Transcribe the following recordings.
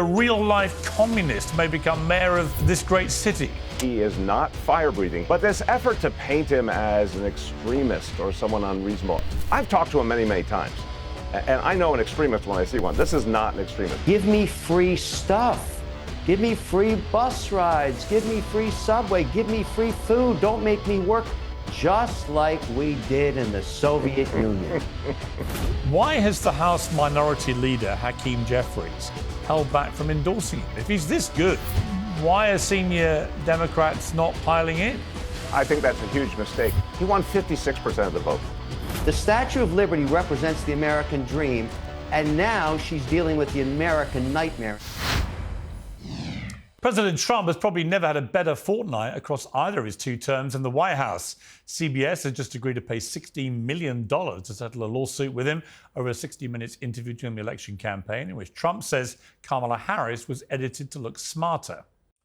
A real-life communist may become mayor of this great city. He is not fire-breathing, but this effort to paint him as an extremist or someone unreasonable, I've talked to him many, many times, and I know an extremist when I see one. This is not an extremist. Give me free stuff. Give me free bus rides. Give me free subway. Give me free food. Don't make me work, just like we did in the Soviet Union. Why has the House Minority Leader, Hakeem Jeffries, held back from endorsing him? If he's this good, why are senior Democrats not piling in? I think that's a huge mistake. He won 56% of the vote. The Statue of Liberty represents the American dream, and now she's dealing with the American nightmare. President Trump has probably never had a better fortnight across either of his two terms in the White House. CBS has just agreed to pay $16 million to settle a lawsuit with him over a 60 Minutes interview during the election campaign, in which Trump says Kamala Harris was edited to look smarter.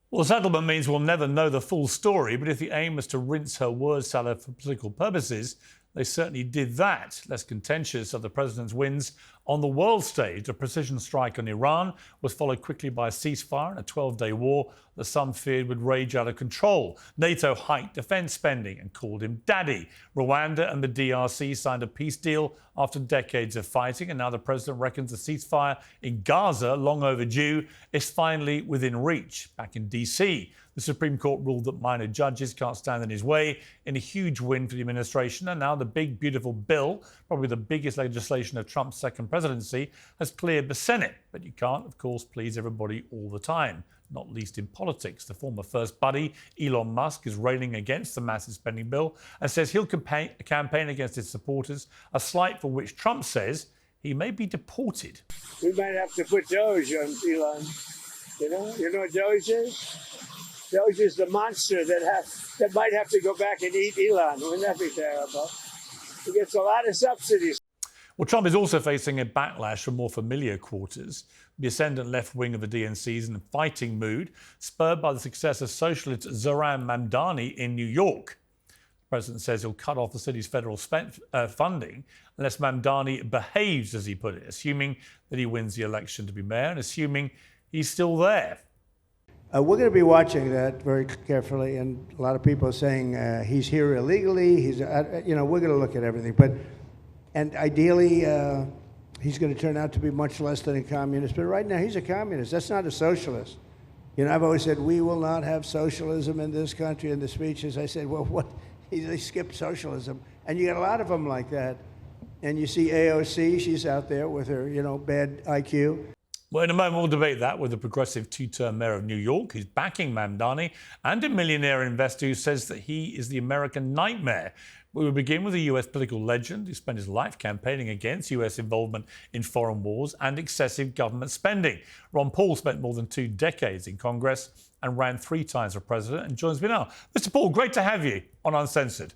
Well, the settlement means we'll never know the full story, but if the aim was to rinse her word salad for political purposes, they certainly did that. Less contentious are the president's wins on the world stage. A precision strike on Iran was followed quickly by a ceasefire and a 12-day war that some feared would rage out of control. NATO hiked defence spending and called him daddy. Rwanda and the DRC signed a peace deal after decades of fighting, and now the president reckons the ceasefire in Gaza, long overdue, is finally within reach. Back in DC, the Supreme Court ruled that minor judges can't stand in his way, in a huge win for the administration. And now the big, beautiful bill, probably the biggest legislation of Trump's second presidency, has cleared the Senate. But you can't, of course, please everybody all the time, not least in politics. The former first buddy, Elon Musk, is railing against the massive spending bill and says he'll campaign against his supporters, a slight for which Trump says he may be deported. We might have to put Doge on Elon. You know what Doge is? Doge is the monster that might have to go back and eat Elon. Wouldn't that be terrible? He gets a lot of subsidies. Well, Trump is also facing a backlash from more familiar quarters. The ascendant left wing of the DNC is in a fighting mood, spurred by the success of socialist Zohran Mamdani in New York. The president says he'll cut off the city's federal funding unless Mamdani behaves, as he put it, assuming that he wins the election to be mayor and assuming he's still there. We're going to be watching that very carefully, and a lot of people are saying he's here illegally. We're going to look at everything, and ideally, he's going to turn out to be much less than a communist. But right now, he's a communist. That's not a socialist. I've always said we will not have socialism in this country. In the speeches, I said, well, what? They skipped socialism, and you got a lot of them like that. And you see AOC; she's out there with her, bad IQ. Well, in a moment, we'll debate that with the progressive two-term mayor of New York, who's backing Mamdani, and a millionaire investor who says that he is the American nightmare. We will begin with a US political legend who spent his life campaigning against US involvement in foreign wars and excessive government spending. Ron Paul spent more than 2 decades in Congress and ran 3 times for president and joins me now. Mr. Paul, great to have you on Uncensored.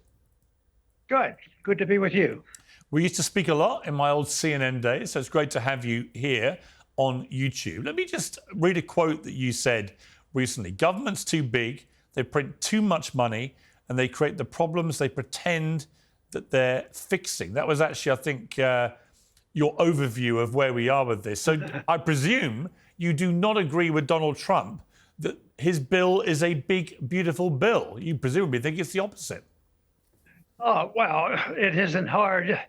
Good to be with you. We used to speak a lot in my old CNN days, so it's great to have you here on YouTube. Let me just read a quote that you said recently. Government's too big, they print too much money, and they create the problems they pretend that they're fixing. That was actually, I think, your overview of where we are with this. So I presume you do not agree with Donald Trump that his bill is a big, beautiful bill. You presumably think it's the opposite. Oh, well, it isn't hard.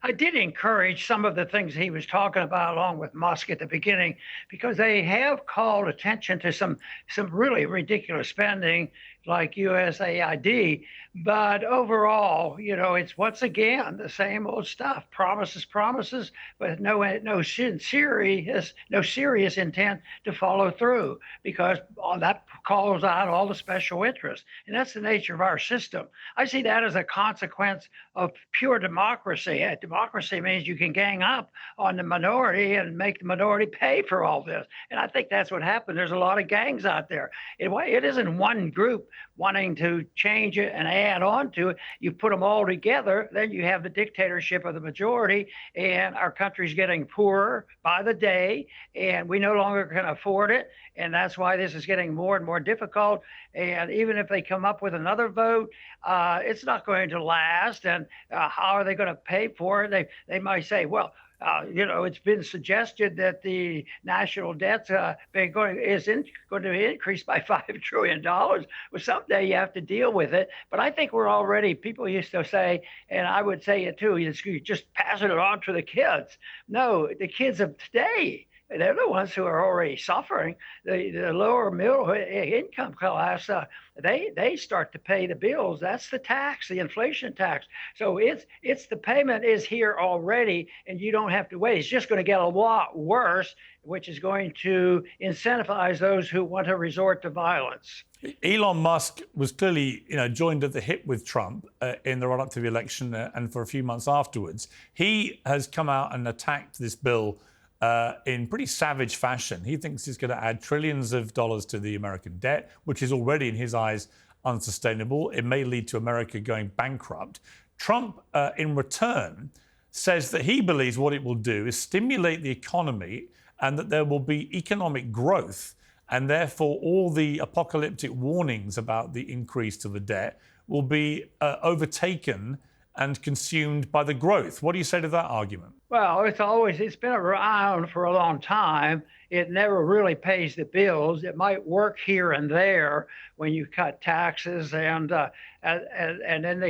I did encourage some of the things he was talking about along with Musk at the beginning, because they have called attention to some really ridiculous spending like USAID. But overall, it's once again the same old stuff. Promises, but no serious intent to follow through, because that calls out all the special interests. And that's the nature of our system. I see that as a consequence of pure democracy. Democracy means you can gang up on the minority and make the minority pay for all this. And I think that's what happened. There's a lot of gangs out there. It isn't one group wanting to change it and add on to it. You put them all together, then you have the dictatorship of the majority, and our country's getting poorer by the day, and we no longer can afford it. And that's why this is getting more and more difficult. And even if they come up with another vote, it's not going to last. And how are they going to pay for it? They might say, well, It's been suggested that the national debt's going to increase by $5 trillion. Well, someday you have to deal with it. But I think we're already, people used to say, and I would say it too, you're just passing it on to the kids. No, the kids of today, they're the ones who are already suffering. The lower middle income class, they start to pay the bills. That's the tax, the inflation tax. So it's the payment is here already, and you don't have to wait. It's just going to get a lot worse, which is going to incentivize those who want to resort to violence. Elon Musk was clearly, joined at the hip with Trump in the run-up to the election and for a few months afterwards. He has come out and attacked this bill in pretty savage fashion. He thinks it's going to add trillions of dollars to the American debt, which is already, in his eyes, unsustainable. It may lead to America going bankrupt. Trump, in return, says that he believes what it will do is stimulate the economy and that there will be economic growth, and therefore all the apocalyptic warnings about the increase to the debt will be overtaken and consumed by the growth. What do you say to that argument? Well, it's been around for a long time. It never really pays the bills. It might work here and there when you cut taxes and then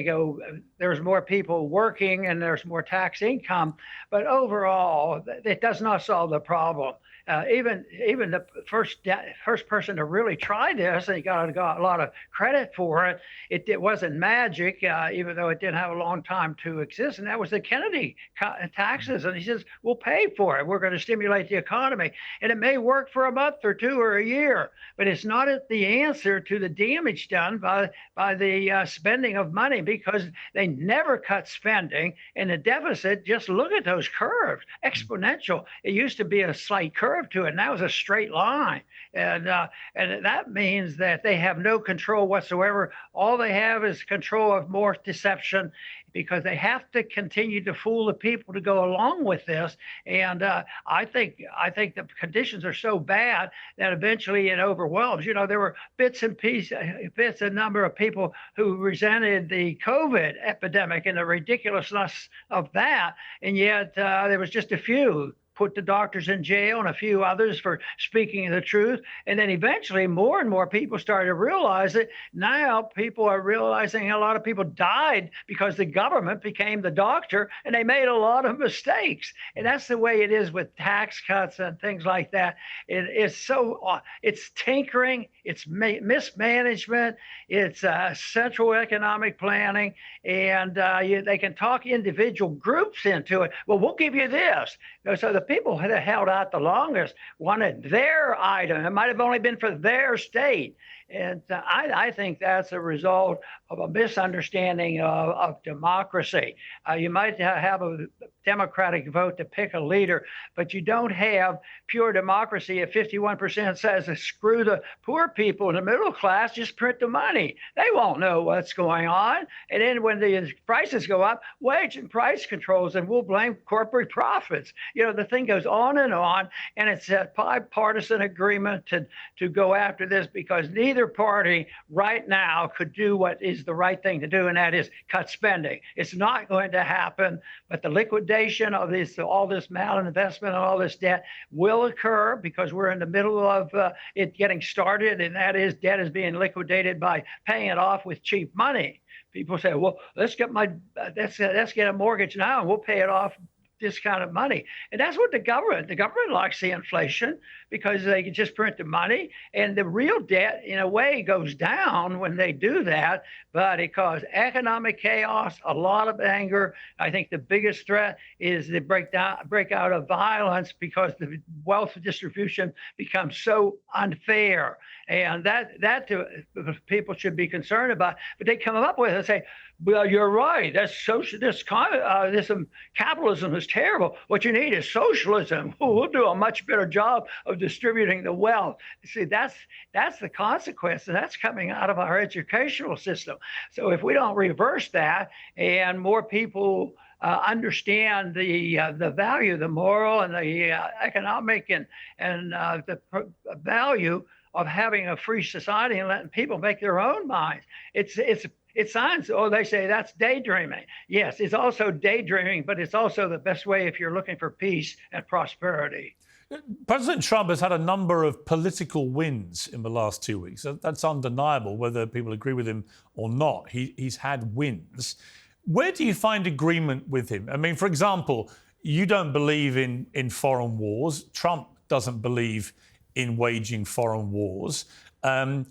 there's more people working and there's more tax income. But overall, it does not solve the problem. Even the first person to really try this, and he got a lot of credit for it. It wasn't magic, even though it didn't have a long time to exist. And that was the Kennedy taxes. And he says, we'll pay for it. We're going to stimulate the economy. And it may work for a month or two or a year, but it's not the answer to the damage done by the spending of money, because they never cut spending. And the deficit, just look at those curves, exponential. It used to be a slight curve to it. Now it's a straight line. And that means that they have no control whatsoever. All they have is control of more deception, because they have to continue to fool the people to go along with this. And I think the conditions are so bad that eventually it overwhelms. There were bits and number of people who resented the COVID epidemic and the ridiculousness of that. And yet there was just a few put the doctors in jail and a few others for speaking the truth. And then eventually more and more people started to realize it. Now people are realizing a lot of people died because the government became the doctor and they made a lot of mistakes. And that's the way it is with tax cuts and things like that. It's tinkering, it's mismanagement, it's central economic planning, and they can talk individual groups into it. Well, we'll give you this. So the people that held out the longest wanted their item. It might have only been for their state. And I think that's a result of a misunderstanding of democracy. You might have a democratic vote to pick a leader, but you don't have pure democracy if 51% says screw the poor people in the middle class, just print the money. They won't know what's going on. And then when the prices go up, wage and price controls, and we'll blame corporate profits. The thing goes on, and it's a bipartisan agreement to go after this, because neither party right now could do what is the right thing to do, and that is cut spending. It's not going to happen, but the liquidation of all this malinvestment and all this debt will occur, because we're in the middle of it getting started, and that is debt is being liquidated by paying it off with cheap money. People say, well, let's get a mortgage now and we'll pay it off this kind of money. And that's what the government likes the inflation, because they can just print the money, and the real debt in a way goes down when they do that, but it caused economic chaos, a lot of anger. I think the biggest threat is the breakout of violence, because the wealth distribution becomes so unfair. And that people should be concerned about. But they come up with it and say, well, you're right. That's capitalism is terrible. What you need is socialism. We'll do a much better job of distributing the wealth. See, that's the consequence, and that's coming out of our educational system. So if we don't reverse that, and more people understand the value, the moral and the economic and the value of having a free society and letting people make their own minds. It's It sounds, they say that's daydreaming. Yes, it's also daydreaming, but it's also the best way if you're looking for peace and prosperity. President Trump has had a number of political wins in the last 2 weeks. That's undeniable, whether people agree with him or not. He's had wins. Where do you find agreement with him? I mean, for example, you don't believe in foreign wars. Trump doesn't believe in waging foreign wars.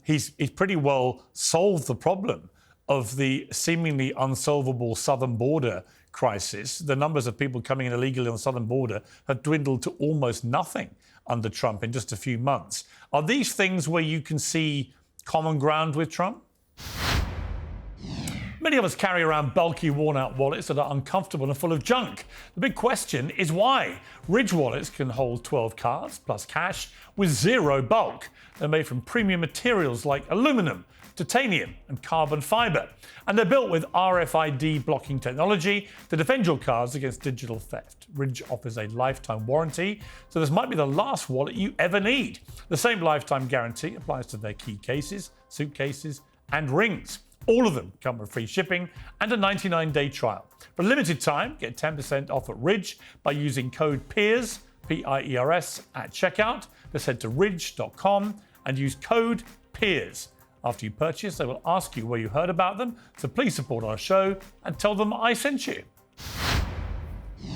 He's pretty well solved the problem of the seemingly unsolvable southern border crisis. The numbers of people coming in illegally on the southern border have dwindled to almost nothing under Trump in just a few months. Are these things where you can see common ground with Trump? Many of us carry around bulky, worn-out wallets that are uncomfortable and full of junk. The big question is why. Ridge wallets can hold 12 cards plus cash with zero bulk. They're made from premium materials like aluminum, titanium and carbon fibre. And they're built with RFID blocking technology to defend your cards against digital theft. Ridge offers a lifetime warranty, so this might be the last wallet you ever need. The same lifetime guarantee applies to their key cases, suitcases and rings. All of them come with free shipping and a 99-day trial. For a limited time, get 10% off at Ridge by using code PIERS, P-I-E-R-S, at checkout. Just head to ridge.com and use code PIERS. After you purchase, they will ask you where you heard about them, so please support our show and tell them I sent you.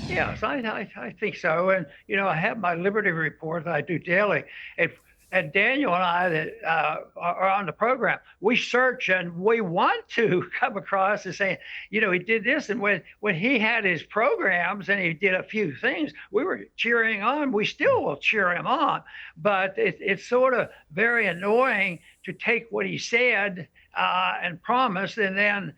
Yes, I think so. And, I have my Liberty Report that I do daily. And Daniel and I that are on the program, we search and we want to come across and say, he did this. And when he had his programs and he did a few things, we were cheering on. We still will cheer him on. But it's sort of very annoying to take what he said and promised, and then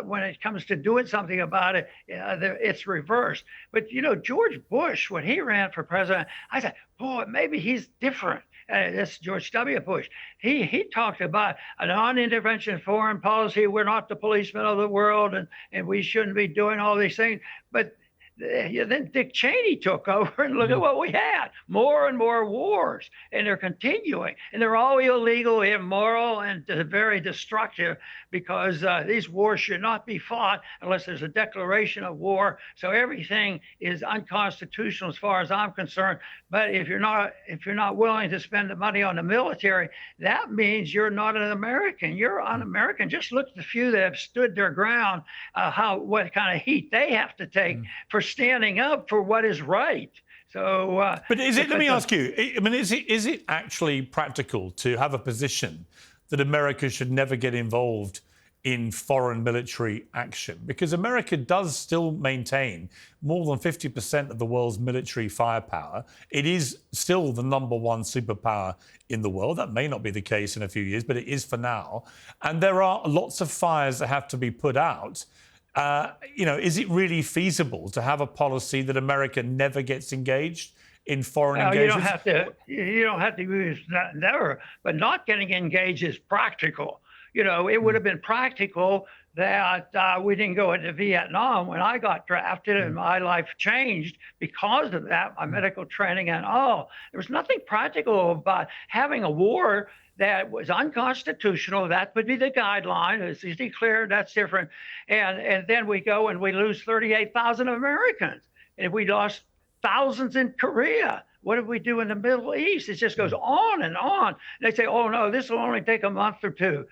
when it comes to doing something about it, it's reversed. But, George Bush, when he ran for president, I said, boy, maybe he's different. That's George W. Bush. He talked about a non-intervention foreign policy. We're not the policemen of the world, and we shouldn't be doing all these things. But then Dick Cheney took over, and look at what we had. More and more wars, and they're continuing. And they're all illegal, immoral, and very destructive because these wars should not be fought unless there's a declaration of war. So everything is unconstitutional as far as I'm concerned. But if you're not willing to spend the money on the military, that means you're not an American. You're un-American. Just look at the few that have stood their ground, what kind of heat they have to take for standing up for what is right. So, but let me ask you, I mean, is it actually practical to have a position that America should never get involved in foreign military action? Because America does still maintain more than 50% of the world's military firepower. It is still the #1 superpower in the world. That may not be the case in a few years, but it is for now. And there are lots of fires that have to be put out. Is it really feasible to have a policy that America never gets engaged in foreign engagements? You don't have to use never, but not getting engaged is practical. It would have been practical that we didn't go into Vietnam when I got drafted, and my life changed because of that, my medical training and all. There was nothing practical about having a war that was unconstitutional. That would be the guideline. It's declared, that's different. And then we go and we lose 38,000 Americans. And if we lost thousands in Korea, what did we do in the Middle East? It just goes on and on. And they say, oh, no, this will only take a month or two.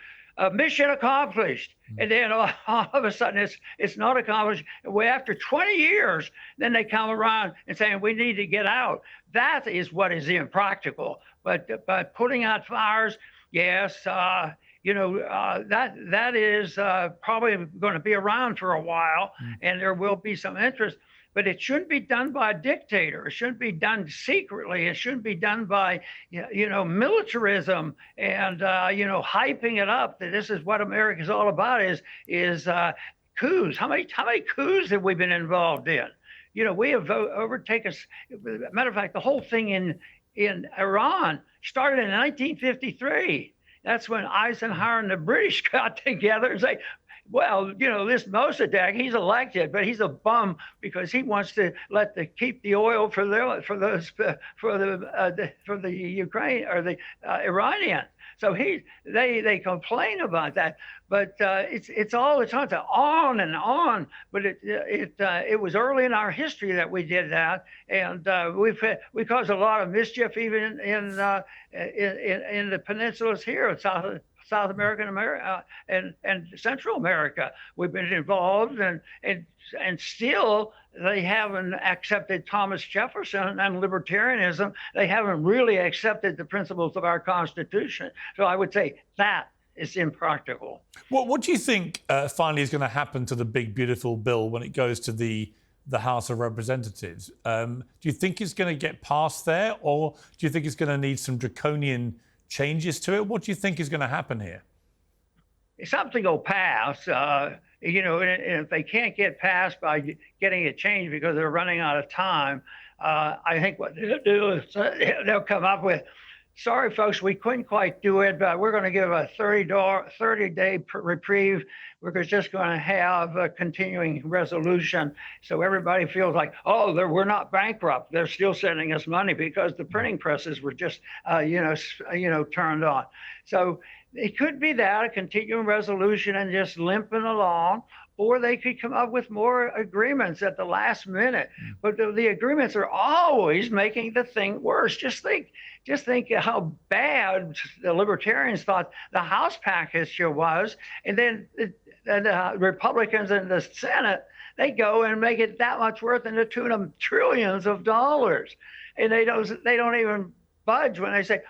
Mission accomplished. And then all of a sudden it's not accomplished. After 20 years, then they come around and saying we need to get out. That is what is impractical. But putting out fires, yes, that is probably going to be around for a while, and there will be some interest. But it shouldn't be done by a dictator. It shouldn't be done secretly. It shouldn't be done by, militarism and, hyping it up that this is what America's all about is coups. How many coups have we been involved in? We have overtaken. Matter of fact, the whole thing in Iran started in 1953. That's when Eisenhower and the British got together and say, Well, this Mossadegh, he's elected, but he's a bum because he wants to keep the oil for the Ukraine or the Iranians. So they complain about that, but it's all the time, on and on. But it was early in our history that we did that, and we caused a lot of mischief even in the peninsulas here in South America and Central America. We've been involved, and still they haven't accepted Thomas Jefferson and libertarianism. They haven't really accepted the principles of our Constitution. So I would say that is impractical. What do you think finally is going to happen to the big, beautiful bill when it goes to the House of Representatives? Do you think it's going to get passed there, or do you think it's going to need some draconian changes to it? What do you think is going to happen here? Something will pass, and if they can't get passed by getting it changed because they're running out of time, I think what they'll do is they'll come up with, sorry, folks, we couldn't quite do it, but we're going to give a 30-day reprieve. We're just going to have a continuing resolution so everybody feels like, we're not bankrupt. They're still sending us money because the printing presses were just, turned on. So it could be that, a continuing resolution and just limping along, or they could come up with more agreements at the last minute. But the agreements are always making the thing worse. Just think how bad the libertarians thought the House package was, and then the Republicans in the Senate, they go and make it that much worse in the tune of trillions of dollars, and they don't even budge when they say,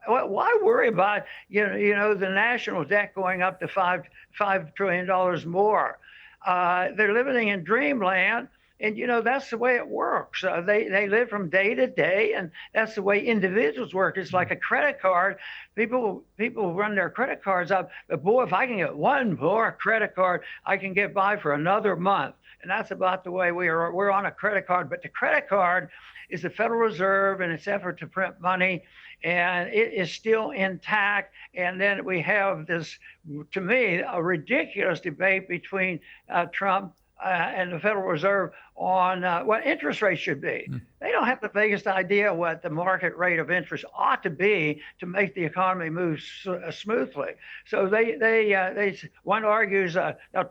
why worry about the national debt going up to $5 trillion more? They're living in dreamland, and that's the way it works. They live from day to day, and that's the way individuals work. It's like a credit card. People run their credit cards up. But boy, if I can get one more credit card, I can get by for another month. And that's about the way we're on a credit card. But the credit card is the Federal Reserve and its effort to print money, and it is still intact. And then we have this, to me, a ridiculous debate between Trump and the Federal Reserve on what interest rates should be. They don't have the vaguest idea what the market rate of interest ought to be to make the economy move smoothly. So one argues now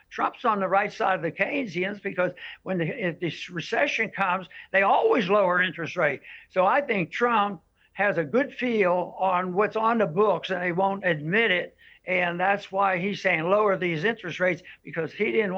Trump's on the right side of the Keynesians because if this recession comes, they always lower interest rate. So I think Trump has a good feel on what's on the books, and he won't admit it. And that's why he's saying lower these interest rates, because he doesn't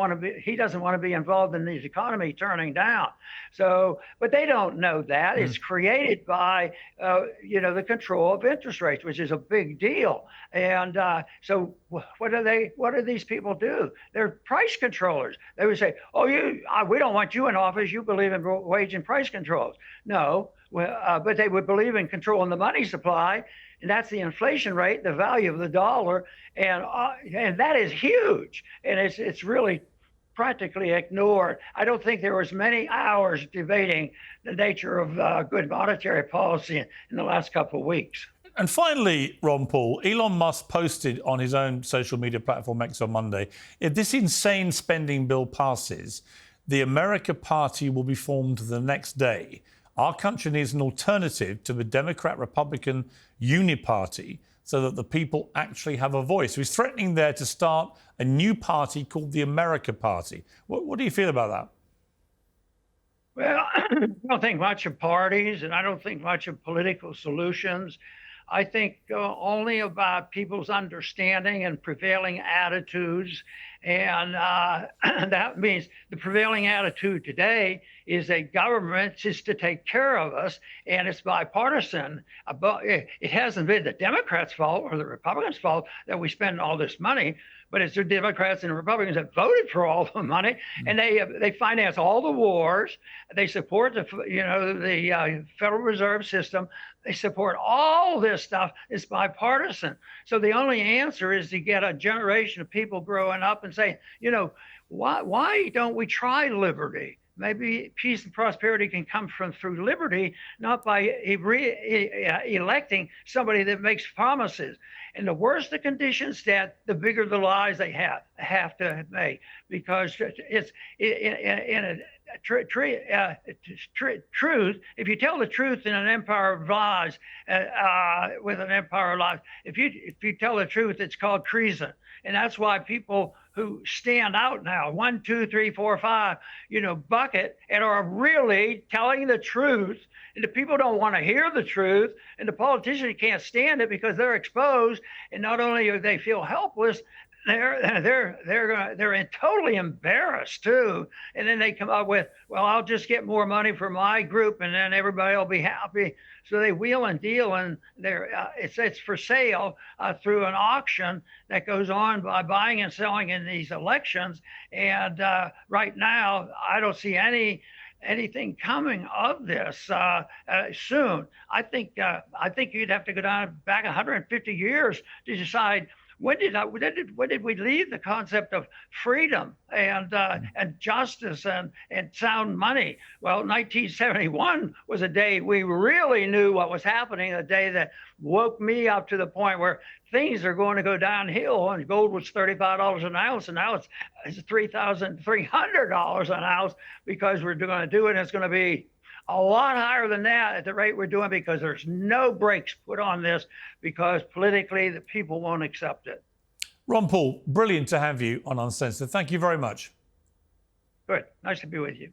want to be involved in the economy turning down. So, but they don't know that. It's created by, the control of interest rates, which is a big deal. And so what do these people do? They're price controllers. They would say, we don't want you in office. You believe in wage and price controls. No, but they would believe in controlling the money supply. And that's the inflation rate, the value of the dollar, and that is huge. And it's really practically ignored. I don't think there was many hours debating the nature of good monetary policy in the last couple of weeks. And finally, Ron Paul, Elon Musk posted on his own social media platform X on Monday, if this insane spending bill passes, the America Party will be formed the next day. Our country needs an alternative to the Democrat-Republican uniparty so that the people actually have a voice. He's threatening there to start a new party called the America Party. What do you feel about that? Well, I don't think much of parties, and I don't think much of political solutions. I think only about people's understanding and prevailing attitudes. And that means the prevailing attitude today is that government is to take care of us, and it's bipartisan. It hasn't been the Democrats' fault or the Republicans' fault that we spend all this money, but it's the Democrats and Republicans that voted for all the money, and they finance all the wars. They support the Federal Reserve System. They support all this stuff. It's bipartisan. So the only answer is to get a generation of people growing up and saying, why don't we try liberty? maybe peace and prosperity can come through liberty, not by electing somebody that makes promises. And the worse the conditions set, the bigger the lies they have to make, because it's truth. If you tell the truth in an empire of lies, with an empire of lies, if you tell the truth, it's called treason. And that's why people who stand out now, 1, 2, 3, 4, 5, bucket, and are really telling the truth, and the people don't want to hear the truth, and the politicians can't stand it because they're exposed, and not only do they feel helpless, they're totally embarrassed too. And then they come up with, well, I'll just get more money for my group, and then everybody will be happy. So they wheel and deal, and it's for sale through an auction that goes on by buying and selling in these elections. And right now, I don't see anything coming of this soon. I think you'd have to go back 150 years to decide when did we leave the concept of freedom and justice and sound money? Well, 1971 was a day we really knew what was happening, a day that woke me up to the point where things are going to go downhill, and gold was $35 an ounce, and now it's $3,300 an ounce, because we're going to do it, and it's going to be a lot higher than that at the rate we're doing, because there's no brakes put on this, because politically the people won't accept it. Ron Paul, brilliant to have you on Uncensored. Thank you very much. Good. Nice to be with you.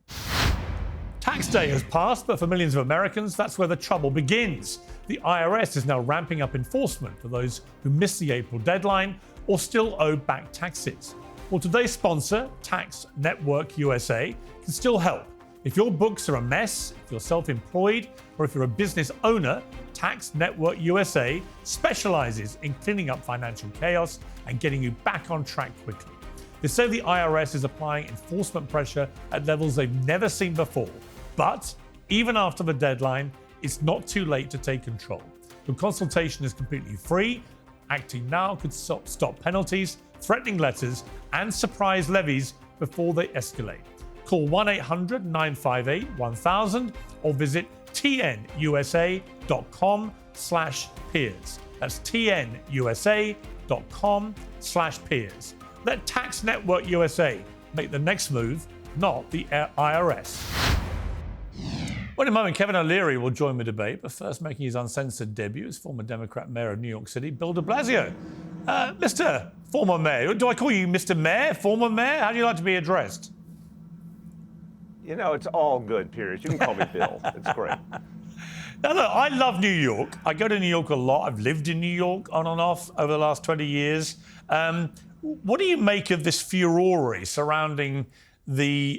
Tax day has passed, but for millions of Americans, that's where the trouble begins. The IRS is now ramping up enforcement for those who missed the April deadline or still owe back taxes. Well, today's sponsor, Tax Network USA, can still help. If your books are a mess, if you're self-employed, or if you're a business owner, Tax Network USA specializes in cleaning up financial chaos and getting you back on track quickly. They say the IRS is applying enforcement pressure at levels they've never seen before. But even after the deadline, it's not too late to take control. The consultation is completely free. Acting now could stop penalties, threatening letters, and surprise levies before they escalate. Call 1-800-958-1000 or visit tnusa.com/peers. That's tnusa.com/peers. Let Tax Network USA make the next move, not the IRS. Well, in a moment, Kevin O'Leary will join the debate, but first making his Uncensored debut is former Democrat Mayor of New York City, Bill de Blasio. Mr. Former Mayor, do I call you Mr. Mayor, former Mayor? How do you like to be addressed? It's all good, Piers. You can call me Bill. It's great. Now, look, I love New York. I go to New York a lot. I've lived in New York on and off over the last 20 years. What do you make of this furore surrounding as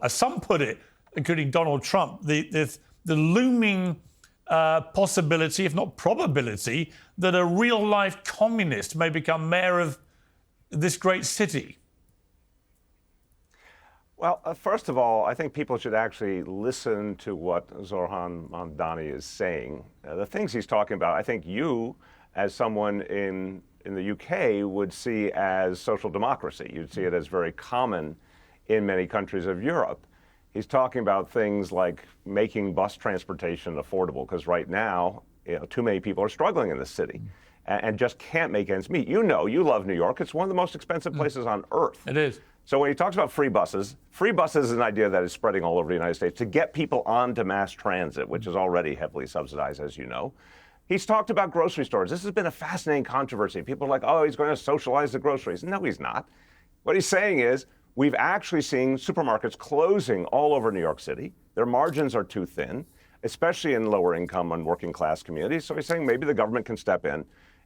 some put it, including Donald Trump, the looming possibility, if not probability, that a real-life communist may become mayor of this great city? Well, first of all, I think people should actually listen to what Zohran Mamdani is saying. The things he's talking about, I think you, as someone in the UK, would see as social democracy. You'd see it as very common in many countries of Europe. He's talking about things like making bus transportation affordable, because right now, too many people are struggling in the city and just can't make ends meet. You love New York. It's one of the most expensive places on earth. It is. So when he talks about free buses is an idea that is spreading all over the United States to get people onto mass transit, which is already heavily subsidized, as you know. He's talked about grocery stores. This has been a fascinating controversy. People are like, oh, he's going to socialize the groceries. No, he's not. What he's saying is we've actually seen supermarkets closing all over New York City. Their margins are too thin, especially in lower income and working class communities. So he's saying maybe the government can step in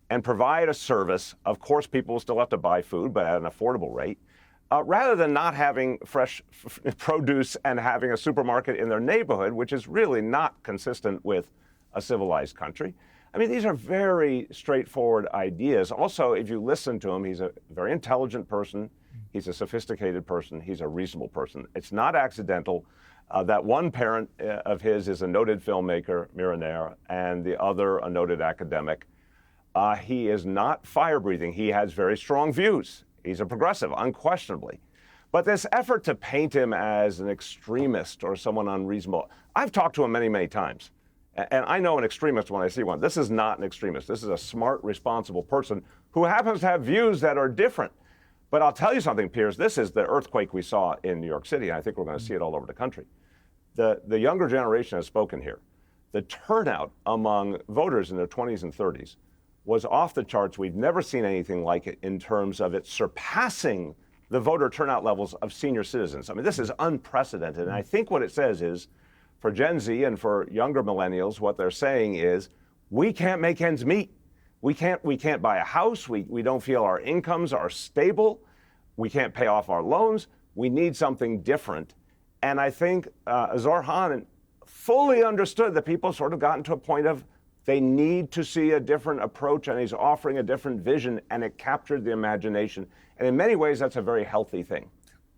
and provide a service. Of course, people will still have to buy food, but at an affordable rate. Rather than not having fresh produce and having a supermarket in their neighborhood, which is really not consistent with a civilized country. I mean, these are very straightforward ideas. Also, if you listen to him, he's a very intelligent person. He's a sophisticated person. He's a reasonable person. It's not accidental that one parent of his is a noted filmmaker, millionaire, and the other a noted academic. He is not fire-breathing. He has very strong views. He's a progressive, unquestionably. But this effort to paint him as an extremist or someone unreasonable, I've talked to him many, many times. And I know an extremist when I see one. This is not an extremist. This is a smart, responsible person who happens to have views that are different. But I'll tell you something, Piers, this is the earthquake we saw in New York City. I think we're going to see it all over the country. The younger generation has spoken here. The turnout among voters in their 20s and 30s was off the charts. We've never seen anything like it in terms of it surpassing the voter turnout levels of senior citizens. I mean, this is unprecedented. And I think what it says is, for Gen Z and for younger millennials, what they're saying is, we can't make ends meet. We can't buy a house. We don't feel our incomes are stable. We can't pay off our loans. We need something different. And I think Zohran fully understood that people sort of gotten to a point of they need to see a different approach, and he's offering a different vision, and it captured the imagination. And in many ways, that's a very healthy thing.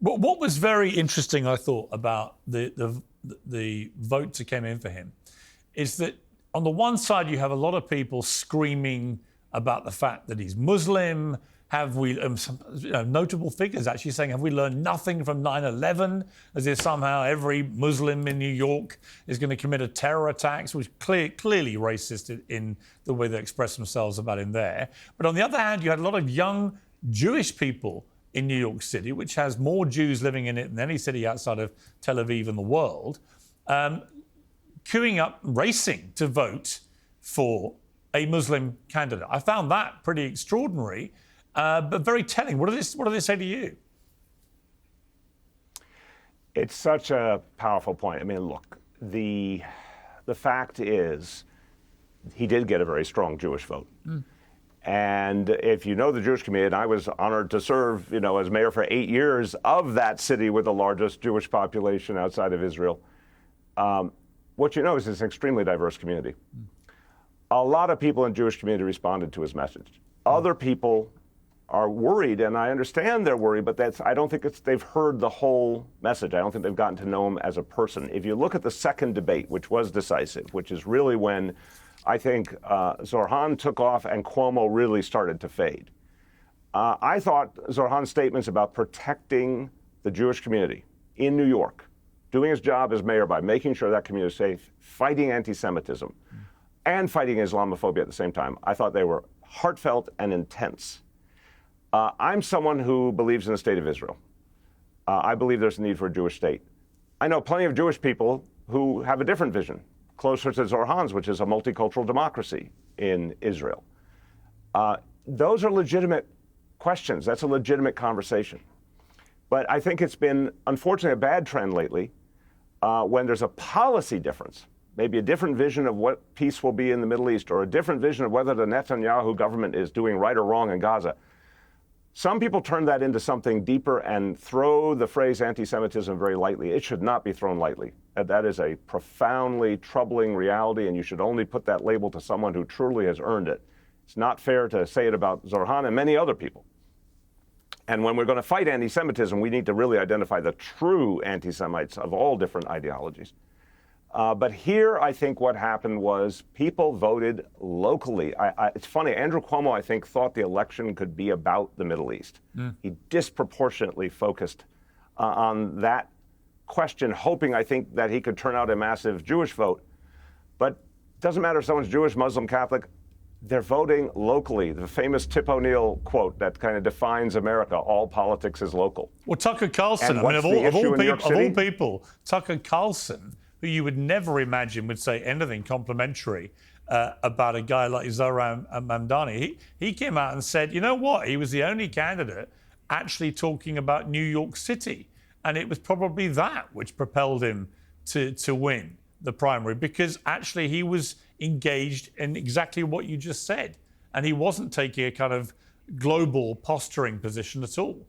But what was very interesting, I thought, about the votes that came in for him is that on the one side, you have a lot of people screaming about the fact that he's Muslim. Have we, some notable figures actually saying, have we learned nothing from 9/11? As if somehow every Muslim in New York is going to commit a terror attack, which clearly racist in the way they express themselves about him there. But on the other hand, you had a lot of young Jewish people in New York City, which has more Jews living in it than any city outside of Tel Aviv in the world, queuing up, racing to vote for a Muslim candidate. I found that pretty extraordinary. But very telling. What do they say to you? It's such a powerful point. I mean, look, the fact is, he did get a very strong Jewish vote. And if you know the Jewish community, and I was honored to serve, as mayor for 8 years of that city with the largest Jewish population outside of Israel, what you know is it's an extremely diverse community. A lot of people in the Jewish community responded to his message. Other people are worried, and I understand they're worried, but I don't think they've heard the whole message. I don't think they've gotten to know him as a person. If you look at the second debate, which was decisive, which is really when I think Zohran took off and Cuomo really started to fade. I thought Zohran's statements about protecting the Jewish community in New York, doing his job as mayor by making sure that community is safe, fighting anti-Semitism, and fighting Islamophobia at the same time, I thought they were heartfelt and intense. I'm someone who believes in the state of Israel. I believe there's a need for a Jewish state. I know plenty of Jewish people who have a different vision, closer to Zohran's, which is a multicultural democracy in Israel. Those are legitimate questions. That's a legitimate conversation. But I think it's been, unfortunately, a bad trend lately when there's a policy difference, maybe a different vision of what peace will be in the Middle East, or a different vision of whether the Netanyahu government is doing right or wrong in Gaza. Some people turn that into something deeper and throw the phrase anti-Semitism very lightly. It should not be thrown lightly. That is a profoundly troubling reality, and you should only put that label to someone who truly has earned it. It's not fair to say it about Zohran and many other people. And when we're going to fight anti-Semitism, we need to really identify the true anti-Semites of all different ideologies. But here, I think what happened was people voted locally. It's funny, Andrew Cuomo, I think, thought the election could be about the Middle East. He disproportionately focused on that question, hoping, I think, that he could turn out a massive Jewish vote. But it doesn't matter if someone's Jewish, Muslim, Catholic, they're voting locally. The famous Tip O'Neill quote that kind of defines America, all politics is local. Well, Tucker Carlson, of all people, Tucker Carlson, who you would never imagine would say anything complimentary about a guy like Zohran Mamdani. He came out and said, you know what? He was the only candidate actually talking about New York City. And it was probably that which propelled him to win the primary, because actually he was engaged in exactly what you just said. And he wasn't taking a kind of global posturing position at all.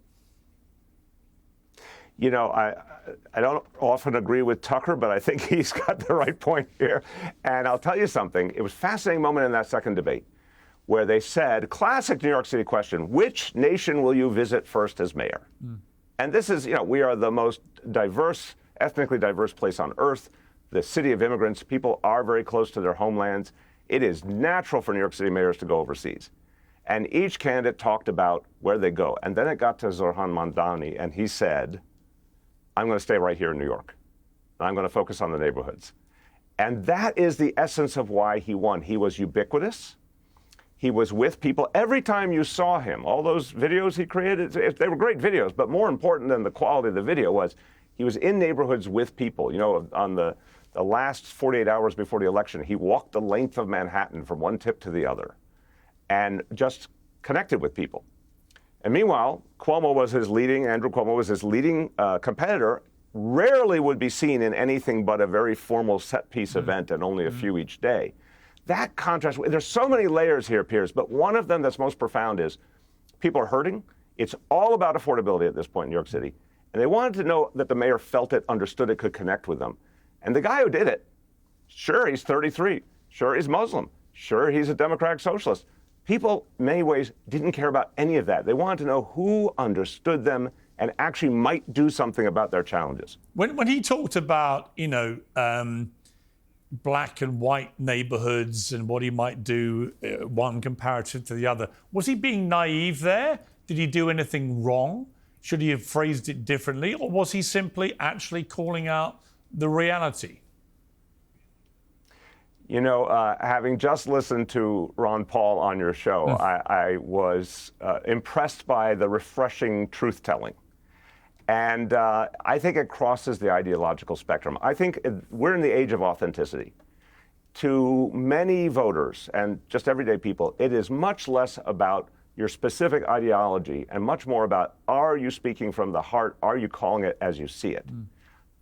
You know, I don't often agree with Tucker, but I think he's got the right point here. And I'll tell you something. It was a fascinating moment in that second debate where they said, classic New York City question, which nation will you visit first as mayor? And this is, we are the most diverse, ethnically diverse place on earth, the city of immigrants. People are very close to their homelands. It is natural for New York City mayors to go overseas. And each candidate talked about where they go. And then it got to Zohran Mamdani, and he said, I'm going to stay right here in New York. I'm going to focus on the neighborhoods. And that is the essence of why he won. He was ubiquitous. He was with people. Every time you saw him, all those videos he created, they were great videos, but more important than the quality of the video was he was in neighborhoods with people. You know, on the last 48 hours before the election, he walked the length of Manhattan from one tip to the other and just connected with people. And meanwhile, Andrew Cuomo was his leading competitor, rarely would be seen in anything but a very formal set-piece event and only a few each day. That contrast, there's so many layers here, Piers, but one of them that's most profound is people are hurting. It's all about affordability at this point in New York City. And they wanted to know that the mayor felt it, understood it, could connect with them. And the guy who did it, sure, he's 33. Sure, he's Muslim. Sure, he's a Democratic socialist. People, in many ways, didn't care about any of that. They wanted to know who understood them and actually might do something about their challenges. When he talked about, black and white neighborhoods and what he might do, one comparative to the other, was he being naive there? Did he do anything wrong? Should he have phrased it differently? Or was he simply actually calling out the reality? You know, having just listened to Ron Paul on your show, I was impressed by the refreshing truth-telling. And I think it crosses the ideological spectrum. I think we're in the age of authenticity. To many voters and just everyday people, it is much less about your specific ideology and much more about, are you speaking from the heart? Are you calling it as you see it?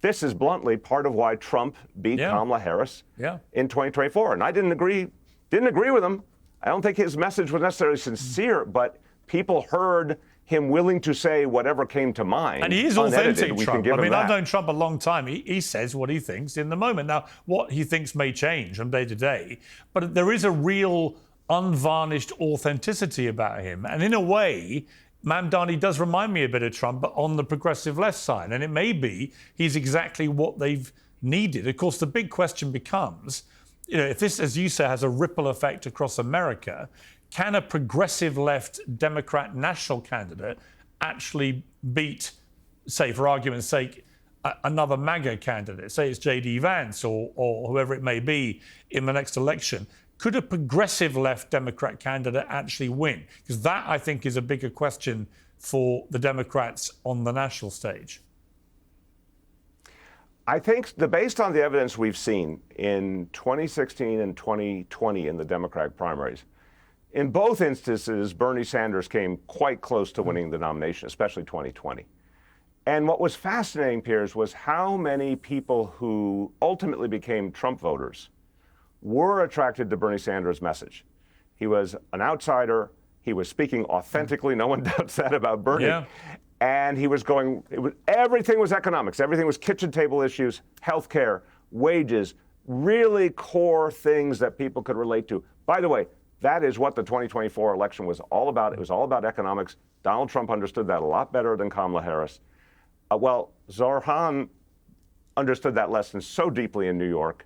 This is bluntly part of why Trump beat Kamala Harris in 2024. And I didn't agree with him. I don't think his message was necessarily sincere, but people heard him willing to say whatever came to mind. And he is authentic, unedited. Trump. I mean, I've known Trump a long time. He says what he thinks in the moment. Now, what he thinks may change from day to day, but there is a real unvarnished authenticity about him. And in a way, Mamdani does remind me a bit of Trump, but on the progressive left side. And it may be he's exactly what they've needed. Of course, the big question becomes, if this, as you say, has a ripple effect across America, can a progressive left Democrat national candidate actually beat, say, for argument's sake, another MAGA candidate, say it's J.D. Vance or whoever it may be in the next election? Could a progressive left Democrat candidate actually win? Because that, I think, is a bigger question for the Democrats on the national stage. I think based on the evidence we've seen in 2016 and 2020 in the Democratic primaries, in both instances, Bernie Sanders came quite close to winning the nomination, especially 2020. And what was fascinating, Piers, was how many people who ultimately became Trump voters were attracted to Bernie Sanders' message. He was an outsider. He was speaking authentically. No one doubts that about Bernie. Yeah. And he was everything was economics. Everything was kitchen table issues, healthcare, wages, really core things that people could relate to. By the way, that is what the 2024 election was all about. It was all about economics. Donald Trump understood that a lot better than Kamala Harris. Zohran understood that lesson so deeply in New York.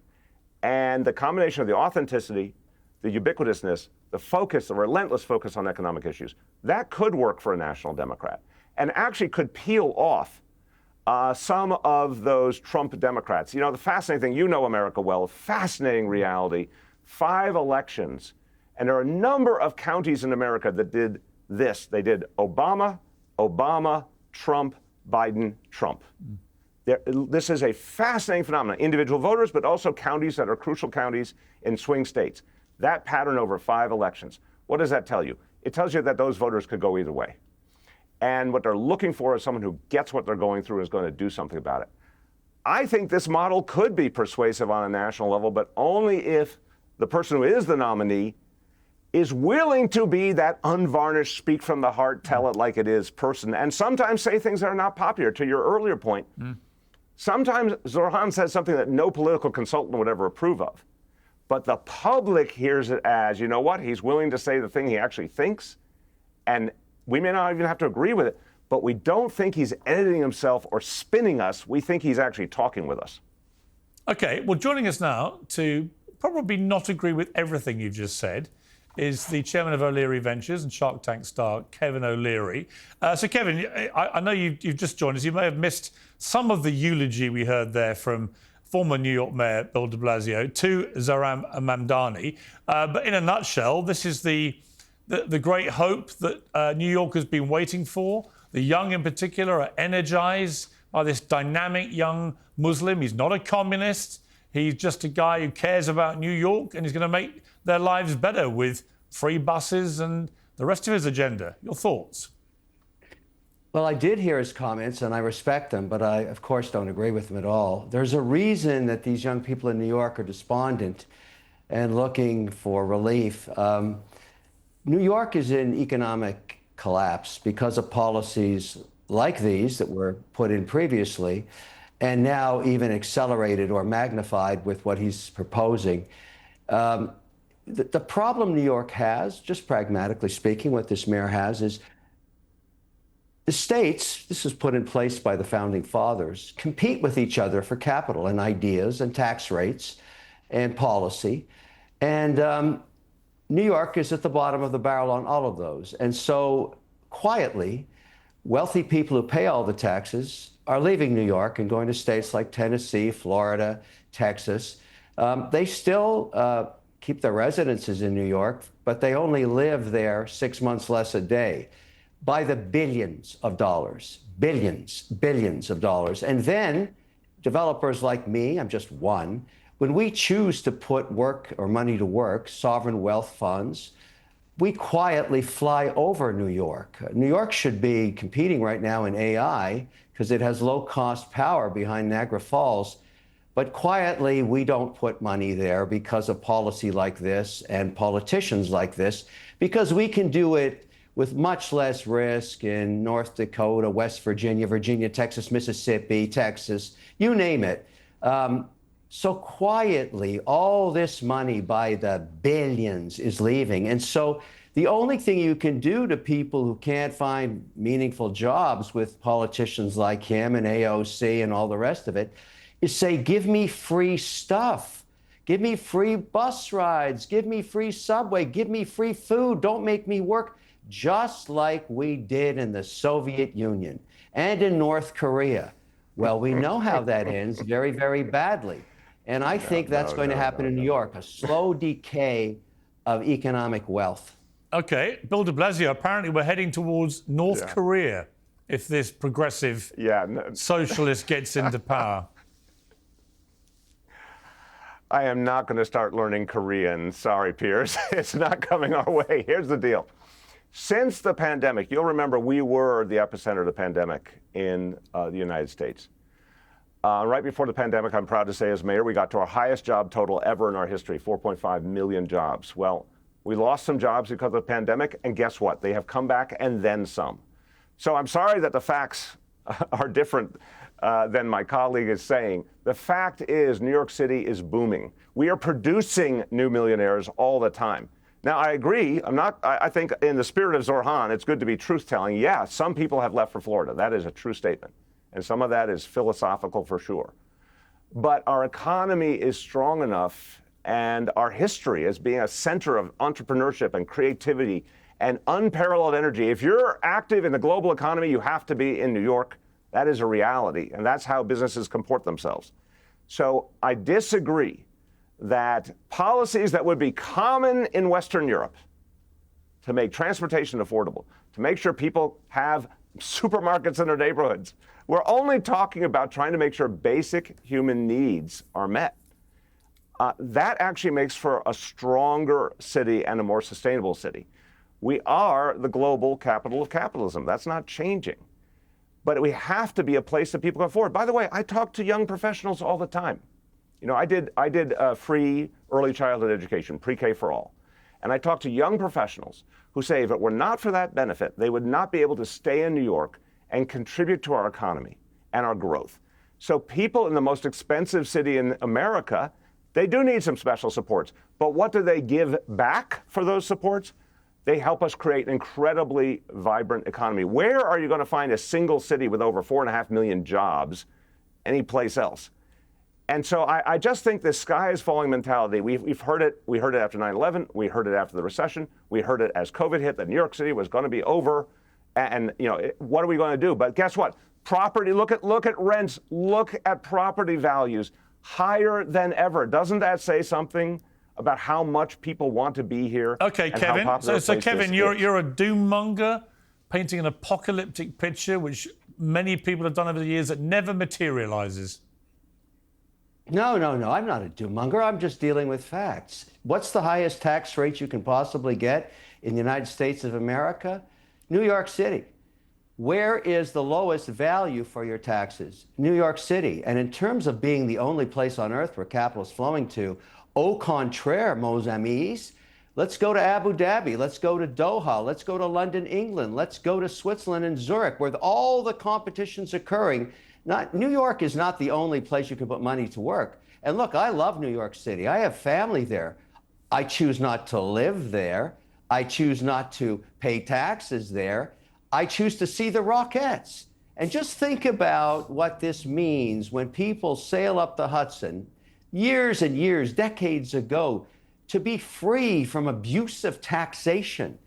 And the combination of the authenticity, the ubiquitousness, the focus, the relentless focus on economic issues, that could work for a national Democrat and actually could peel off some of those Trump Democrats. The fascinating thing, America well, fascinating reality, 5 elections. And there are a number of counties in America that did this. They did Obama, Trump, Biden, Trump. This is a fascinating phenomenon. Individual voters, but also counties that are crucial counties in swing states. That pattern over 5 elections. What does that tell you? It tells you that those voters could go either way. And what they're looking for is someone who gets what they're going through and is going to do something about it. I think this model could be persuasive on a national level, but only if the person who is the nominee is willing to be that unvarnished, speak from the heart, tell it like it is person, and sometimes say things that are not popular. To your earlier point, sometimes Zohran says something that no political consultant would ever approve of. But the public hears it as, he's willing to say the thing he actually thinks, and we may not even have to agree with it, but we don't think he's editing himself or spinning us. We think he's actually talking with us. Okay, well, joining us now to probably not agree with everything you've just said, is the chairman of O'Leary Ventures and Shark Tank star Kevin O'Leary. So, Kevin, I know you've just joined us. You may have missed some of the eulogy we heard there from former New York Mayor Bill de Blasio to Zohran Mamdani. But in a nutshell, this is the great hope that New York has been waiting for. The young in particular are energized by this dynamic young Muslim. He's not a communist. He's just a guy who cares about New York, and he's going to make their lives better with free buses and the rest of his agenda. Your thoughts? Well, I did hear his comments, and I respect them, but I, of course, don't agree with them at all. There's a reason that these young people in New York are despondent and looking for relief. New York is in economic collapse because of policies like these that were put in previously, and now even accelerated or magnified with what he's proposing. The problem New York has, just pragmatically speaking, what this mayor has is the states, this was put in place by the founding fathers, compete with each other for capital and ideas and tax rates and policy. And New York is at the bottom of the barrel on all of those. And so quietly, wealthy people who pay all the taxes are leaving New York and going to states like Tennessee, Florida, Texas. They still keep their residences in New York, but they only live there 6 months less a day by the billions of dollars, billions of dollars. And then developers like me, I'm just one, when we choose to put work or money to work, sovereign wealth funds, we quietly fly over New York. New York should be competing right now in AI because it has low-cost power behind Niagara Falls. But quietly, we don't put money there because of policy like this and politicians like this, because we can do it with much less risk in North Dakota, West Virginia, Virginia, Texas, Mississippi, Texas, you name it. So quietly, all this money by the billions is leaving. And so the only thing you can do to people who can't find meaningful jobs with politicians like him and AOC and all the rest of it is say, give me free stuff. Give me free bus rides. Give me free subway. Give me free food. Don't make me work. Just like we did in the Soviet Union and in North Korea. Well, we know how that ends very, very badly. And I think that's going to happen in New York, a slow decay of economic wealth. Okay, Bill de Blasio, apparently we're heading towards North Korea if this progressive socialist gets into power. I am not going to start learning Korean. Sorry, Piers. It's not coming our way. Here's the deal. Since the pandemic, you'll remember we were the epicenter of the pandemic in the United States. Right before the pandemic, I'm proud to say as mayor, we got to our highest job total ever in our history, 4.5 million jobs. Well, we lost some jobs because of the pandemic, and guess what? They have come back and then some. So I'm sorry that the facts are different than my colleague is saying. The fact is New York City is booming. We are producing new millionaires all the time. Now, I agree. I think in the spirit of Zohran, it's good to be truth-telling. Yeah, some people have left for Florida. That is a true statement. And some of that is philosophical for sure. But our economy is strong enough, and our history as being a center of entrepreneurship and creativity and unparalleled energy. If you're active in the global economy, you have to be in New York. That is a reality, and that's how businesses comport themselves. So I disagree that policies that would be common in Western Europe to make transportation affordable, to make sure people have supermarkets in their neighborhoods, we're only talking about trying to make sure basic human needs are met. That actually makes for a stronger city and a more sustainable city. We are the global capital of capitalism. That's not changing. But we have to be a place that people can afford. By the way, I talk to young professionals all the time. You know, I did free early childhood education, pre-K for all. And I talk to young professionals who say if it were not for that benefit, they would not be able to stay in New York and contribute to our economy and our growth. So people in the most expensive city in America, they do need some special supports. But what do they give back for those supports? They help us create an incredibly vibrant economy. Where are you going to find a single city with over 4.5 million jobs anyplace else? And so I just think this sky is falling mentality. We've heard it. We heard it after 9/11. We heard it after the recession. We heard it as COVID hit, that New York City was going to be over. And what are we going to do? But guess what? Property, look at rents, look at property values higher than ever. Doesn't that say something about how much people want to be here? Okay, Kevin. So Kevin, you're a doom monger, painting an apocalyptic picture, which many people have done over the years that never materializes. No. I'm not a doom monger. I'm just dealing with facts. What's the highest tax rate you can possibly get in the United States of America? New York City. Where is the lowest value for your taxes? New York City. And in terms of being the only place on earth where capital is flowing to, au contraire, mes amis, let's go to Abu Dhabi, let's go to Doha, let's go to London, England, let's go to Switzerland and Zurich, where all the competition's occurring. New York is not the only place you can put money to work. And look, I love New York City. I have family there. I choose not to live there. I choose not to pay taxes there. I choose to see the Rockettes. And just think about what this means when people sail up the Hudson years and years, decades ago, to be free from abusive taxation,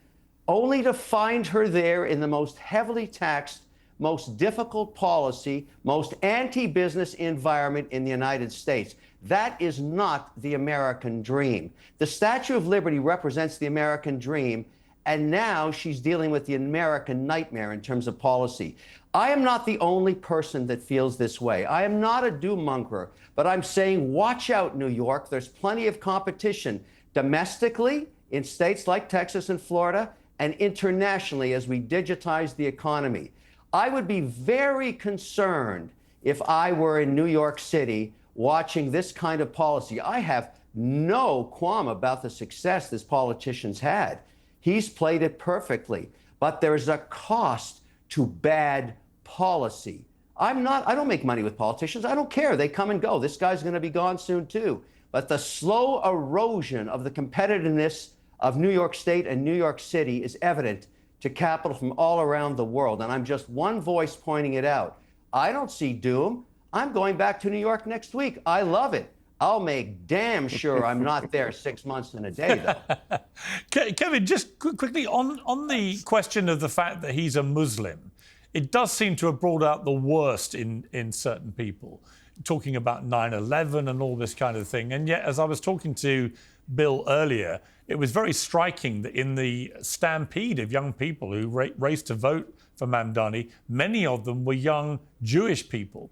only to find her there in the most heavily taxed, most difficult policy, most anti-business environment in the United States. That is not the American dream. The Statue of Liberty represents the American dream, and now she's dealing with the American nightmare in terms of policy. I am not the only person that feels this way. I am not a doom monger, but I'm saying watch out, New York. There's plenty of competition domestically in states like Texas and Florida, and internationally as we digitize the economy. I would be very concerned if I were in New York City watching this kind of policy. I have no qualm about the success this politician's had. He's played it perfectly, but there's a cost to bad policy. I don't make money with politicians. I don't care. They come and go. This guy's going to be gone soon too. But the slow erosion of the competitiveness of New York State and New York City is evident to capital from all around the world. And I'm just one voice pointing it out. I don't see doom. I'm going back to New York next week. I love it. I'll make damn sure I'm not there 6 months in a day, though. Kevin, just quickly on the question of the fact that he's a Muslim, it does seem to have brought out the worst in certain people, talking about 9/11 and all this kind of thing. And yet, as I was talking to Bill earlier, it was very striking that in the stampede of young people who raced to vote for Mamdani, many of them were young Jewish people.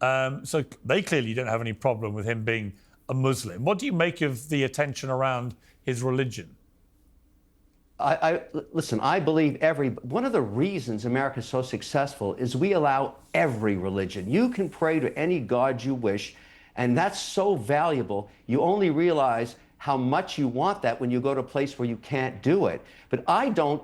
So they clearly don't have any problem with him being a Muslim. What do you make of the attention around his religion? Listen, I believe one of the reasons America is so successful is we allow every religion. You can pray to any God you wish, and that's so valuable. You only realize how much you want that when you go to a place where you can't do it. But I don't,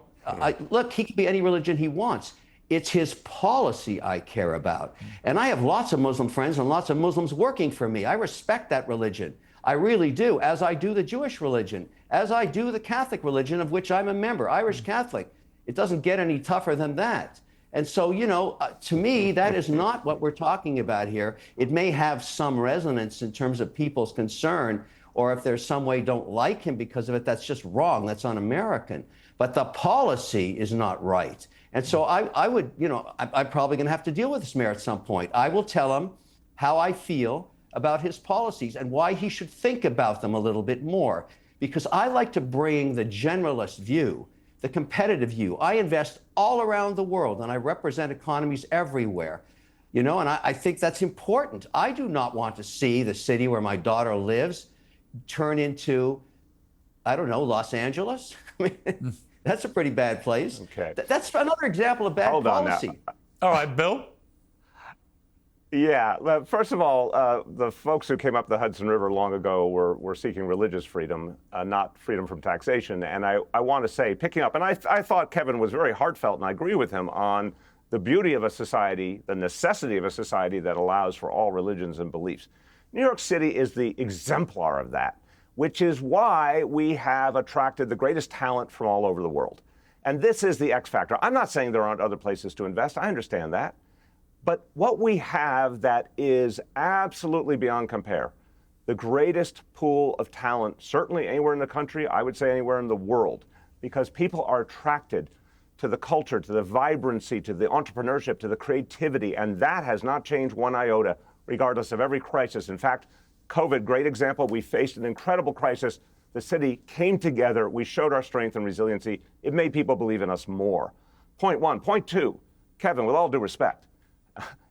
look, he can be any religion he wants. It's his policy I care about. And I have lots of Muslim friends and lots of Muslims working for me. I respect that religion. I really do, as I do the Jewish religion, as I do the Catholic religion, of which I'm a member, Irish Catholic. It doesn't get any tougher than that. And so, to me, that is not what we're talking about here. It may have some resonance in terms of people's concern, or if there's some way don't like him because of it, that's just wrong. That's un-American. But the policy is not right. And so I would, I'm probably going to have to deal with this mayor at some point. I will tell him how I feel about his policies and why he should think about them a little bit more. Because I like to bring the generalist view, the competitive view. I invest all around the world and I represent economies everywhere. And I think that's important. I do not want to see the city where my daughter lives turn into, I don't know, Los Angeles. I mean, that's a pretty bad place. Okay. That's another example of bad policy. On now. All right, Bill. Yeah. Well, first of all, the folks who came up the Hudson River long ago were seeking religious freedom, not freedom from taxation. And I want to say, picking up, and I thought Kevin was very heartfelt, and I agree with him on the beauty of a society, the necessity of a society that allows for all religions and beliefs. New York City is the exemplar of that, which is why we have attracted the greatest talent from all over the world. And this is the X factor. I'm not saying there aren't other places to invest. I understand that. But what we have that is absolutely beyond compare, the greatest pool of talent, certainly anywhere in the country, I would say anywhere in the world, because people are attracted to the culture, to the vibrancy, to the entrepreneurship, to the creativity, and that has not changed one iota, regardless of every crisis. In fact, COVID, great example, we faced an incredible crisis. The city came together, we showed our strength and resiliency. It made people believe in us more. Point one. Point two, Kevin, with all due respect,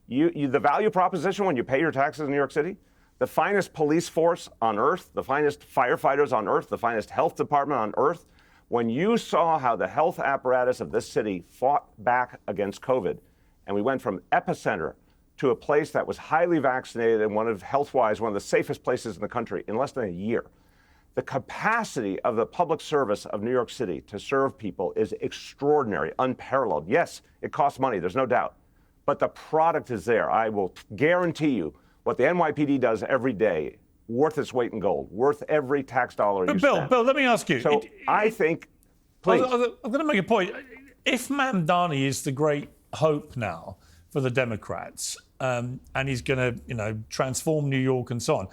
the value proposition when you pay your taxes in New York City, the finest police force on earth, the finest firefighters on earth, the finest health department on earth, when you saw how the health apparatus of this city fought back against COVID, and we went from epicenter to a place that was highly vaccinated and health-wise, one of the safest places in the country in less than a year. The capacity of the public service of New York City to serve people is extraordinary, unparalleled. Yes, it costs money, there's no doubt, but the product is there. I will guarantee you what the NYPD does every day, worth its weight in gold, worth every tax dollar you spend. Bill, let me ask you. So I think, please. I'm going to make a point. If Mamdani is the great hope now for the Democrats, and he's going to, transform New York and so on,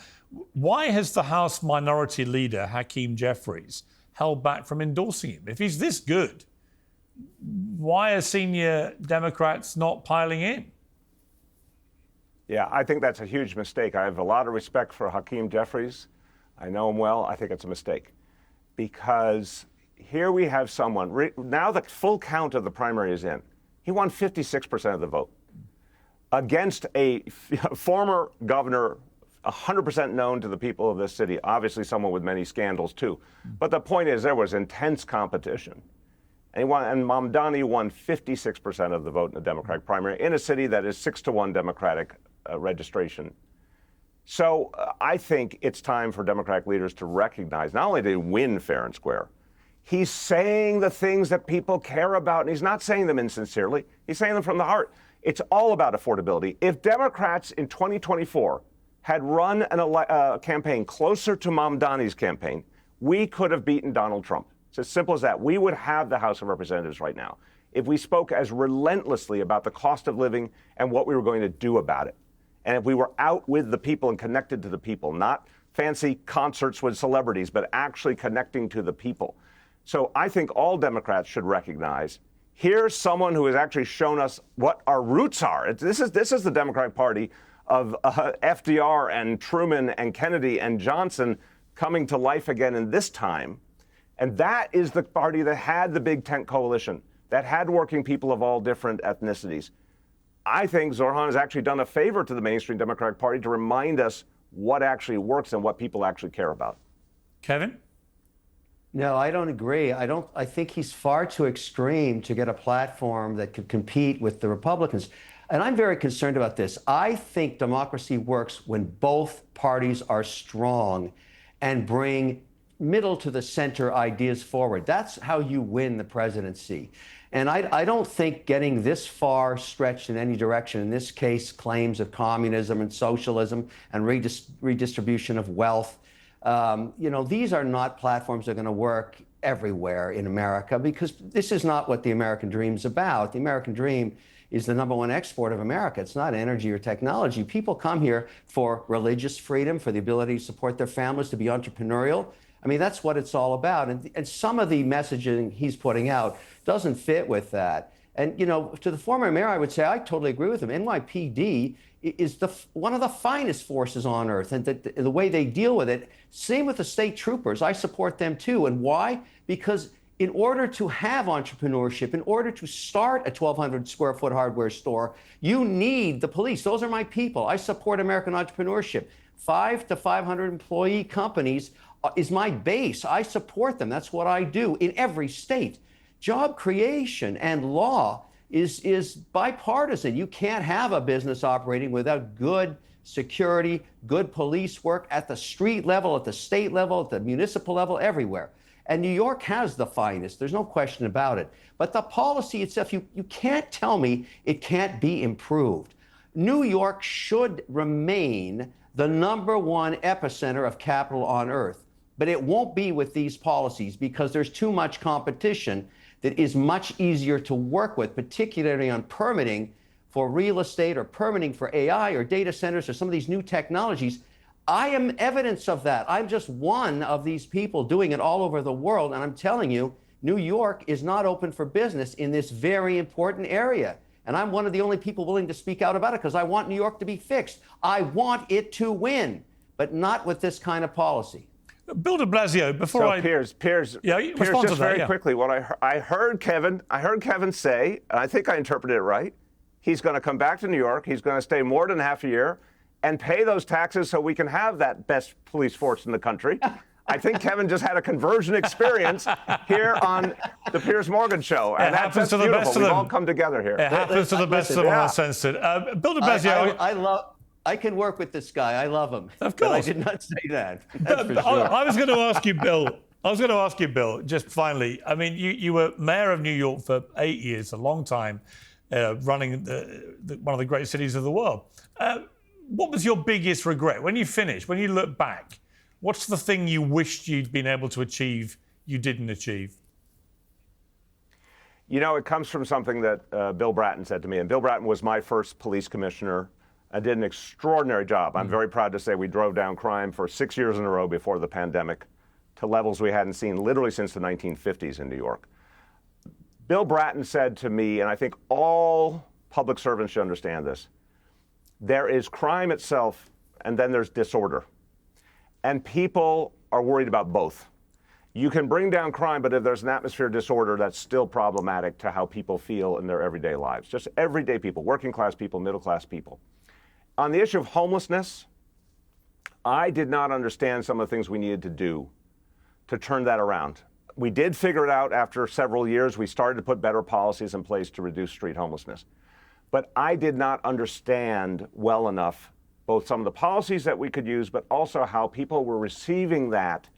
why has the House Minority Leader, Hakeem Jeffries, held back from endorsing him? If he's this good, why are senior Democrats not piling in? Yeah, I think that's a huge mistake. I have a lot of respect for Hakeem Jeffries. I know him well. I think it's a mistake because here we have someone, now the full count of the primary is in. He won 56% of the vote against a former governor, 100% known to the people of this city, obviously someone with many scandals too. But the point is there was intense competition. And Mamdani won 56% of the vote in the Democratic primary in a city that is 6-1 Democratic registration. So I think it's time for Democratic leaders to recognize not only did he win fair and square, he's saying the things that people care about, and he's not saying them insincerely. He's saying them from the heart. It's all about affordability. If Democrats in 2024 had run a campaign closer to Mamdani's campaign, we could have beaten Donald Trump. It's as simple as that. We would have the House of Representatives right now if we spoke as relentlessly about the cost of living and what we were going to do about it. And if we were out with the people and connected to the people, not fancy concerts with celebrities, but actually connecting to the people. So I think all Democrats should recognize here's someone who has actually shown us what our roots are. This is the Democratic Party of FDR and Truman and Kennedy and Johnson coming to life again in this time. And that is the party that had the big tent coalition, that had working people of all different ethnicities. I think Zohran has actually done a favor to the mainstream Democratic Party to remind us what actually works and what people actually care about. Kevin? No, I don't agree. I think he's far too extreme to get a platform that could compete with the Republicans. And I'm very concerned about this. I think democracy works when both parties are strong and bring middle to the center ideas forward. That's how you win the presidency. And I don't think getting this far stretched in any direction, in this case, claims of communism and socialism and redistribution of wealth, these are not platforms that are going to work everywhere in America because this is not what the American dream's about. The American dream is the #1 export of America. It's not energy or technology. People come here for religious freedom, for the ability to support their families, to be entrepreneurial. I mean, that's what it's all about. And some of the messaging he's putting out doesn't fit with that. And, to the former mayor, I would say I totally agree with him. NYPD is one of the finest forces on earth, and the way they deal with it. Same with the state troopers. I support them too. And why? Because in order to have entrepreneurship, in order to start a 1,200 square foot hardware store, you need the police. Those are my people. I support American entrepreneurship. 5 to 500 employee companies is my base. I support them. That's what I do in every state. Job creation and law is bipartisan. You can't have a business operating without good security, good police work at the street level, at the state level, at the municipal level, everywhere. And New York has the finest. There's no question about it. But the policy itself, you can't tell me it can't be improved. New York should remain the #1 epicenter of capital on earth. But it won't be with these policies because there's too much competition that is much easier to work with, particularly on permitting for real estate or permitting for AI or data centers or some of these new technologies. I am evidence of that. I'm just one of these people doing it all over the world. And I'm telling you, New York is not open for business in this very important area. And I'm one of the only people willing to speak out about it because I want New York to be fixed. I want it to win, but not with this kind of policy. Bill de Blasio, before Piers, just very quickly, what I heard Kevin say, and I think I interpreted it right, he's going to come back to New York, he's going to stay more than half a year, and pay those taxes so we can have that best police force in the country. I think Kevin just had a conversion experience here on the Piers Morgan show. And that's to the beautiful. best of them. We've all come together here. It happens to the best of them, Uncensored. Bill de Blasio. I can work with this guy. I love him. Of course. But I did not say that. That's for sure. I was going to ask you, Bill, just finally. I mean, you were mayor of New York for 8 years, a long time, running one of the great cities of the world. What was your biggest regret? When you finished, when you look back, what's the thing you wished you'd been able to achieve you didn't achieve? You know, it comes from something that Bill Bratton said to me. And Bill Bratton was my first police commissioner. I did an extraordinary job. I'm very proud to say we drove down crime for 6 years in a row before the pandemic to levels we hadn't seen literally since the 1950s in New York. Bill Bratton said to me, and I think all public servants should understand this, there is crime itself, and then there's disorder. And people are worried about both. You can bring down crime, but if there's an atmosphere of disorder, that's still problematic to how people feel in their everyday lives. Just everyday people, working class people, middle class people. On the issue of homelessness, I did not understand some of the things we needed to do to turn that around. We did figure it out after several years. We started to put better policies in place to reduce street homelessness. But I did not understand well enough both some of the policies that we could use, but also how people were receiving that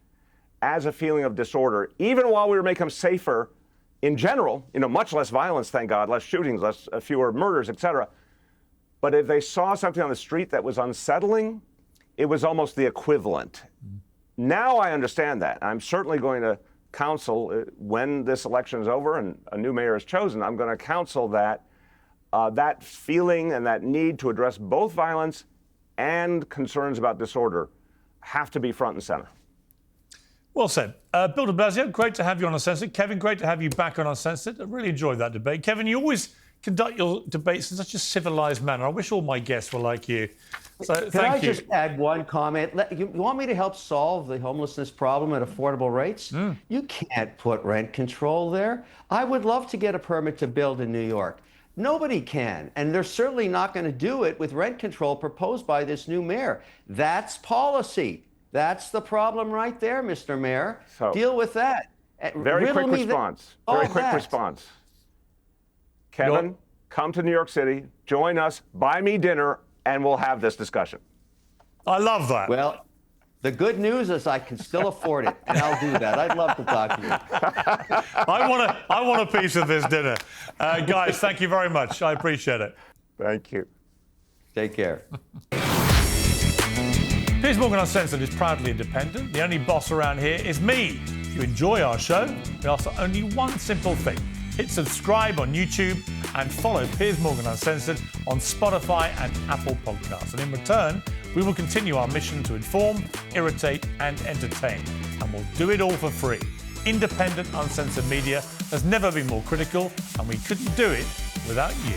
as a feeling of disorder, even while we were making them safer in general, much less violence, thank God, less shootings, fewer murders, et cetera. But if they saw something on the street that was unsettling, it was almost the equivalent. Now I understand that. I'm certainly going to counsel, when this election is over and a new mayor is chosen, I'm going to counsel that that feeling and that need to address both violence and concerns about disorder have to be front and center. Well said. Bill de Blasio, great to have you on Uncensored. Kevin, great to have you back on Uncensored. I really enjoyed that debate. Kevin, you always conduct your debates in such a civilized manner. I wish all my guests were like you. So thank you. Can I just add one comment? You want me to help solve the homelessness problem at affordable rates? You can't put rent control there. I would love to get a permit to build in New York. Nobody can, and they're certainly not going to do it with rent control proposed by this new mayor. That's policy. That's the problem right there, Mr. Mayor. So, deal with that. Very quick response. Kevin, come to New York City, join us, buy me dinner, and we'll have this discussion. I love that. Well, the good news is I can still afford it, and I'll do that. I'd love to talk to you. I want a piece of this dinner. Guys, thank you very much. I appreciate it. Thank you. Take care. Piers Morgan Uncensored is proudly independent. The only boss around here is me. If you enjoy our show, we ask for only one simple thing. Hit subscribe on YouTube and follow Piers Morgan Uncensored on Spotify and Apple Podcasts. And in return, we will continue our mission to inform, irritate, and entertain. And we'll do it all for free. Independent, uncensored media has never been more critical, and we couldn't do it without you.